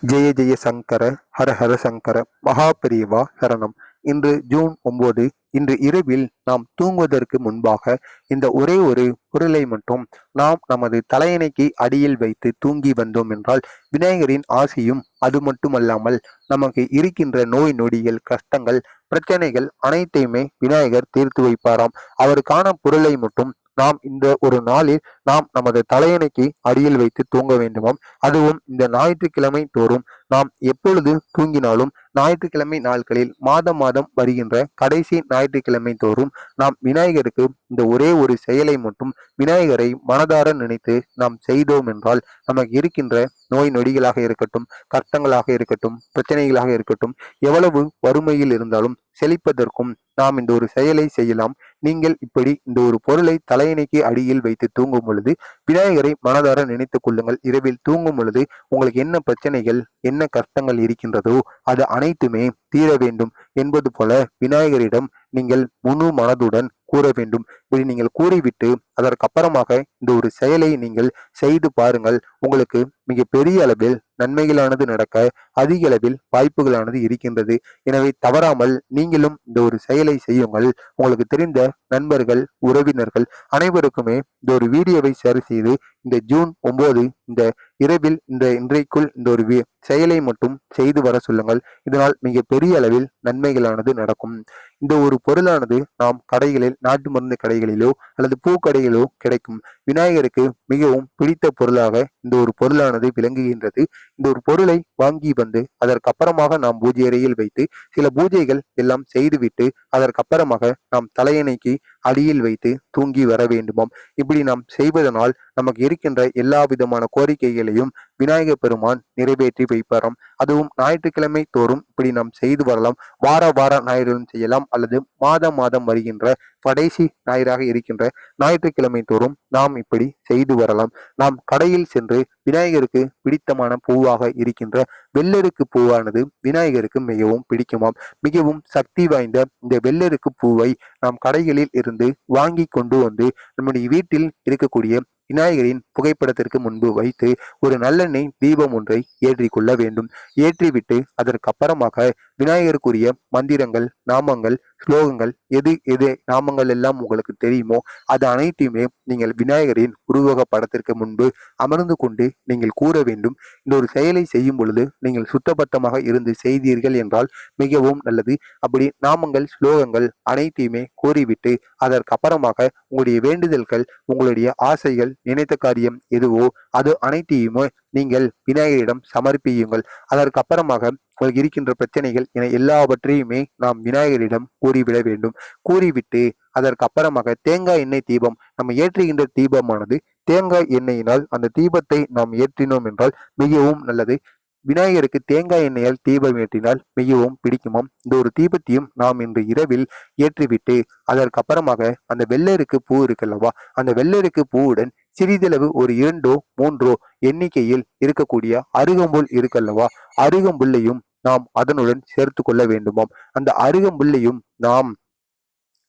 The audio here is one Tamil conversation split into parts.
ஜெய ஜெய சங்கர ஹர ஹர சங்கர மகாபெரிவா சரணம். இன்று ஜூன் 9. இன்று இரவில் நாம் தூங்குவதற்கு முன்பாக இந்த ஒரே ஒரு பொருளை மட்டும் நாம் நமது தலையணைக்கு அடியில் வைத்து தூங்கி வந்தோம் என்றால் விநாயகரின் ஆசையும் அது மட்டுமல்லாமல் நமக்கு இருக்கின்ற நோய் நொடிகள் கஷ்டங்கள் பிரச்சனைகள் அனைத்தையுமே விநாயகர் தீர்த்து வைப்பாராம். அவருக்கான பொருளை மட்டும் நாம் இந்த ஒரு நாளில் நாம் நமது தலையணைக்கு அடியில் வைத்து தூங்க வேண்டுமாம். அதுவும் இந்த ஞாயிற்றுக்கிழமை தோறும் நாம் எப்பொழுது தூங்கினாலும் ஞாயிற்றுக்கிழமை நாட்களில் மாதம் மாதம் வருகின்ற கடைசி ஞாயிற்றுக்கிழமை தோறும் நாம் விநாயகருக்கு இந்த ஒரே ஒரு செயலை மட்டும் விநாயகரை மனதார நினைத்து நாம் செய்தோம் என்றால் நமக்கு இருக்கின்ற நோய் நொடிகளாக இருக்கட்டும், கஷ்டங்களாக இருக்கட்டும், பிரச்சனைகளாக இருக்கட்டும், எவ்வளவு வறுமையில் இருந்தாலும் செழிப்பதற்கும் நாம் இந்த ஒரு செயலை செய்யலாம். நீங்கள் இப்படி இந்த ஒரு பொருளை தலையணைக்கு அடியில் வைத்து தூங்கும் பொழுது விநாயகரை மனதார நினைத்துக் கொள்ளுங்கள். இரவில் தூங்கும் பொழுது உங்களுக்கு என்ன பிரச்சனைகள் என்ன கஷ்டங்கள் இருக்கின்றதோ அது அனைத்துமே தீர வேண்டும் என்பது போல விநாயகரிடம் நீங்கள் முழு மனதுடன் கூற வேண்டும். இப்படி நீங்கள் கூறிவிட்டு அதற்கப்புறமாக இந்த ஒரு செயலை நீங்கள் செய்து பாருங்கள். உங்களுக்கு மிக பெரிய அளவில் நன்மைகளானது நடக்க அதிக அளவில் வாய்ப்புகளானது இருக்கின்றது. எனவே தவறாமல் நீங்களும் இந்த ஒரு செயலை செய்யுங்கள். உங்களுக்கு தெரிந்த நண்பர்கள் உறவினர்கள் அனைவருக்குமே இந்த ஒரு வீடியோவை ஷேர் செய்து இந்த ஜூன் 9 இந்த இரவில் இன்றைக்குள் இந்த ஒரு செயலை மட்டும் செய்து வர சொல்லுங்கள். இதனால் மிக பெரிய அளவில் நன்மைகளானது நடக்கும். இந்த ஒரு பொருளானது நாம் கடைகளில் நாட்டு மருந்து கடைகளிலோ அல்லது பூக்கடைகளிலோ கிடைக்கும். விநாயகருக்கு மிகவும் பிடித்த பொருளாக இந்த ஒரு பொருளானது விளங்குகின்றது. இந்த ஒரு பொருளை வாங்கி வந்து அதற்கப்புறமாக நாம் பூஜை அறையில் வைத்து சில பூஜைகள் எல்லாம் செய்துவிட்டு அதற்கப்புறமாக நாம் தலையணைக்கு அடியில் வைத்து தூங்கி வர வேண்டுமாம். இப்படி நாம் செய்வதனால் நமக்கு இருக்கின்ற எல்லா விதமான கோரிக்கைகளையும் விநாயகர் பெருமான் நிறைவேற்றி வைப்பாராம். அதுவும் ஞாயிற்றுக்கிழமை தோறும் இப்படி நாம் செய்து வரலாம். வார ஞாயிறும் செய்யலாம் அல்லது மாதம் வருகின்ற கடைசி ஞாயிறாக இருக்கின்ற ஞாயிற்றுக்கிழமை தோறும் நாம் இப்படி செய்து வரலாம். நாம் கடையில் சென்று விநாயகருக்கு பிடித்தமான பூவாக இருக்கின்ற வெள்ளருக்கு பூவானது விநாயகருக்கு மிகவும் பிடிக்குமாம். மிகவும் சக்தி வாய்ந்த இந்த வெள்ளருக்கு பூவை நாம் கடைகளில் இருந்து வாங்கி கொண்டு வந்து நம்முடைய வீட்டில் இருக்கக்கூடிய விநாயகரின் புகைப்படத்திற்கு முன்பு வைத்து ஒரு நல்லெண்ணெய் தீபம் ஒன்றை ஏற்றி கொள்ள வேண்டும். ஏற்றிவிட்டு அதற்கப்புறமாக விநாயகருக்குரிய மந்திரங்கள் நாமங்கள் ஸ்லோகங்கள் எது நாமங்கள் எல்லாம் உங்களுக்கு தெரியுமோ அது அனைத்தையுமே நீங்கள் விநாயகரின் உருவக படத்திற்கு முன்பு அமர்ந்து கொண்டு நீங்கள் கூற வேண்டும். இந்த ஒரு செயலை செய்யும் பொழுது நீங்கள் சுத்தபத்தமாக இருந்து செய்தீர்கள் என்றால் மிகவும் நல்லது. அப்படி நாமங்கள் ஸ்லோகங்கள் அனைத்தையுமே கூறிவிட்டு அதற்கப்புறமாக உங்களுடைய வேண்டுதல்கள் உங்களுடைய ஆசைகள் நினைத்த காரியம் எதுவோ அது அனைத்தையுமே நீங்கள் விநாயகரிடம் சமர்ப்பியுங்கள். அதற்கப்புறமாக உங்களுக்கு இருக்கின்ற பிரச்சனைகள் என எல்லாவற்றையுமே நாம் விநாயகரிடம் கூறிவிட வேண்டும். கூறிவிட்டு அதற்கப்புறமாக தேங்காய் எண்ணெய் தீபம் நம்ம ஏற்றுகின்ற தீபமானது தேங்காய் எண்ணெயினால் அந்த தீபத்தை நாம் ஏற்றினோம் என்றால் மிகவும் நல்லது. விநாயகருக்கு தேங்காய் எண்ணெயால் தீபம் ஏற்றினால் மிகவும் பிடிக்குமாம். இந்த ஒரு தீபத்தையும் நாம் இன்று இரவில் ஏற்றிவிட்டு அதற்கப்புறமாக அந்த வெள்ளருக்கு பூ இருக்குல்லவா அந்த வெள்ளருக்கு பூவுடன் சிறிதளவு ஒரு 2 3 எண்ணிக்கையில் இருக்கக்கூடிய அருகம்புல் இருக்கல்லவா அருகம்புல்லையும் நாம் அதனுடன் சேர்த்து கொள்ள வேண்டுமாம். அந்த அருகம்புல்லையும் நாம்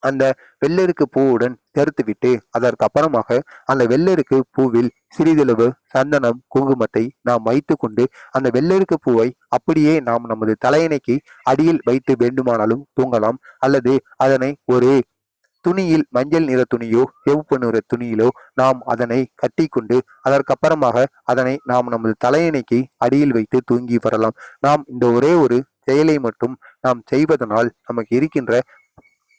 அந்த வெள்ளருக்கு பூவுடன் சேர்த்துவிட்டு அதற்கப்புறமாக அந்த வெள்ளருக்கு பூவில் சிறிதளவு சந்தனம் குங்குமத்தை நாம் வைத்து கொண்டு அந்த வெள்ளருக்கு பூவை அப்படியே நாம் நமது தலையணைக்கு அடியில் வைத்து வேண்டுமானாலும் தூங்கலாம். அல்லது அதனை ஒரு துணியில் மஞ்சள் நிற துணியோ சிவப்பு நிற துணியிலோ நாம் அதனை கட்டி கொண்டு அதற்கப்புறமாக அதனை நாம் நமது தலையணைக்கு அடியில் வைத்து தூங்கி வரலாம். நாம் இந்த ஒரே ஒரு செயலை மட்டும் நாம் செய்வதனால் நமக்கு இருக்கின்ற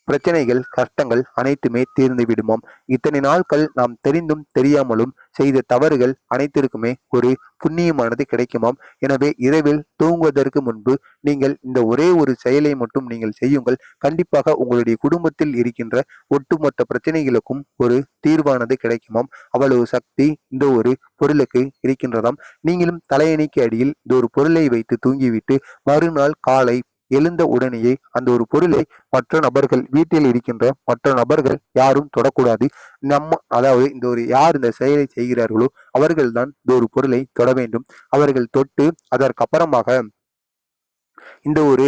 பிரச்சனைகள் கஷ்டங்கள் அனைத்துமே தீர்ந்து விடுமாம். இத்தனை நாட்கள் நாம் தெரிந்தும் தெரியாமலும் செய்த தவறுகள் அனைத்திற்குமே ஒரு புண்ணியமானது கிடைக்குமாம். எனவே இரவில் தூங்குவதற்கு முன்பு நீங்கள் இந்த ஒரே ஒரு செயலை மட்டும் நீங்கள் செய்யுங்கள். கண்டிப்பாக உங்களுடைய குடும்பத்தில் இருக்கின்ற ஒட்டுமொத்த பிரச்சனைகளுக்கும் ஒரு தீர்வானது கிடைக்குமாம். அவ்வளவு சக்தி இந்த ஒரு பொருளுக்கு இருக்கின்றதாம். நீங்களும் தலையணைக்கு அடியில் இந்த ஒரு பொருளை வைத்து தூங்கிவிட்டு மறுநாள் காலை எழுந்த உடனேயே அந்த ஒரு பொருளை மற்ற நபர்கள் வீட்டில் இருக்கின்ற மற்ற நபர்கள் யாரும் தொடக்கூடாது. அதாவது இந்த ஒரு யார் இந்த செயலை செய்கிறார்களோ அவர்கள் தான் இந்த ஒரு பொருளை தொட வேண்டும். அவர்கள் தொட்டு அதற்கப்புறமாக இந்த ஒரு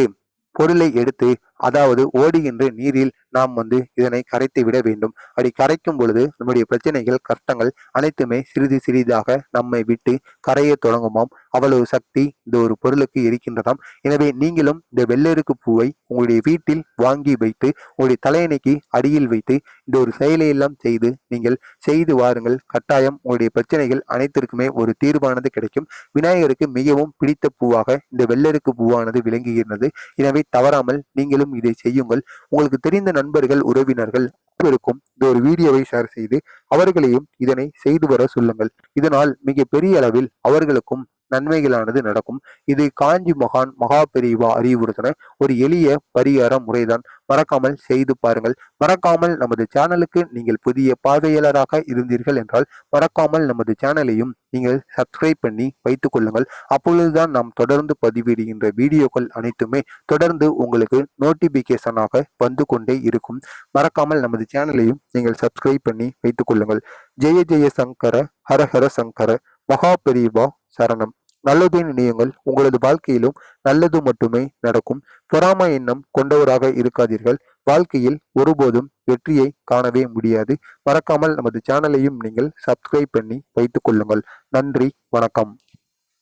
பொருளை எடுத்து அதாவது ஓடுகின்ற நீரில் நாம் இதனை கரைத்து விட வேண்டும். அப்படி கரைக்கும் பொழுது நம்முடைய பிரச்சனைகள், கஷ்டங்கள் அனைத்துமே சிறிது சிறிதாக நம்மை விட்டு கரைய தொடங்குமாம். அவ்வளவு சக்தி இந்த ஒரு பொருளுக்கு இருக்கின்றதாம். எனவே நீங்களும் இந்த வெள்ளெருக்கு பூவை உங்களுடைய வீட்டில் வாங்கி வைத்து உங்களுடைய தலையணைக்கு அடியில் வைத்து இந்த ஒரு செயலை எல்லாம் செய்து நீங்கள் செய்து வாருங்கள். கட்டாயம் உங்களுடைய பிரச்சனைகள் அனைத்திற்குமே ஒரு தீர்வானது கிடைக்கும். விநாயகருக்கு மிகவும் பிடித்த பூவாக இந்த வெள்ளெருக்கு பூவானது விளங்குகிறது. எனவே தவறாமல் நீங்களும் இதை செய்யுங்கள். உங்களுக்கு தெரிந்த நண்பர்கள், உறவினர்கள் அனைவருக்கும் இந்த ஒரு வீடியோவை ஷேர் செய்து அவர்களையும் இதனை செய்து வர சொல்லுங்கள். இதனால் மிக பெரிய அளவில் அவர்களுக்கும் நன்மைகளானது நடக்கும். இது காஞ்சி மகான் மகா பெரிவா அறிவுறுத்தின ஒரு எளிய பரிகார முறைதான். மறக்காமல் செய்து பாருங்கள். மறக்காமல் நமது சேனலுக்கு நீங்கள் புதிய பார்வையாளராக இருந்தீர்கள் என்றால் மறக்காமல் நமது சேனலையும் நீங்கள் சப்ஸ்கிரைப் பண்ணி வைத்துக் கொள்ளுங்கள். அப்பொழுதுதான் நாம் தொடர்ந்து பதிவிடுகின்ற வீடியோக்கள் அனைத்துமே தொடர்ந்து உங்களுக்கு நோட்டிபிகேஷனாக வந்து கொண்டே இருக்கும். மறக்காமல் நமது சேனலையும் நீங்கள் சப்ஸ்கிரைப் பண்ணி வைத்துக் கொள்ளுங்கள். ஜெய ஜெய சங்கர, ஹர ஹர சங்கர, மகா பெரிவா சரணம். நல்லதே நினையுங்கள். உங்களது வாழ்க்கையிலும் நல்லது மட்டுமே நடக்கும். பொறாமை எண்ணம் கொண்டவராக இருக்காதீர்கள். வாழ்க்கையில் ஒருபோதும் வெற்றியை காணவே முடியாது. மறக்காமல் நமது சேனலையும் நீங்கள் சப்ஸ்கிரைப் பண்ணி வைத்துக் கொள்ளுங்கள். நன்றி, வணக்கம்.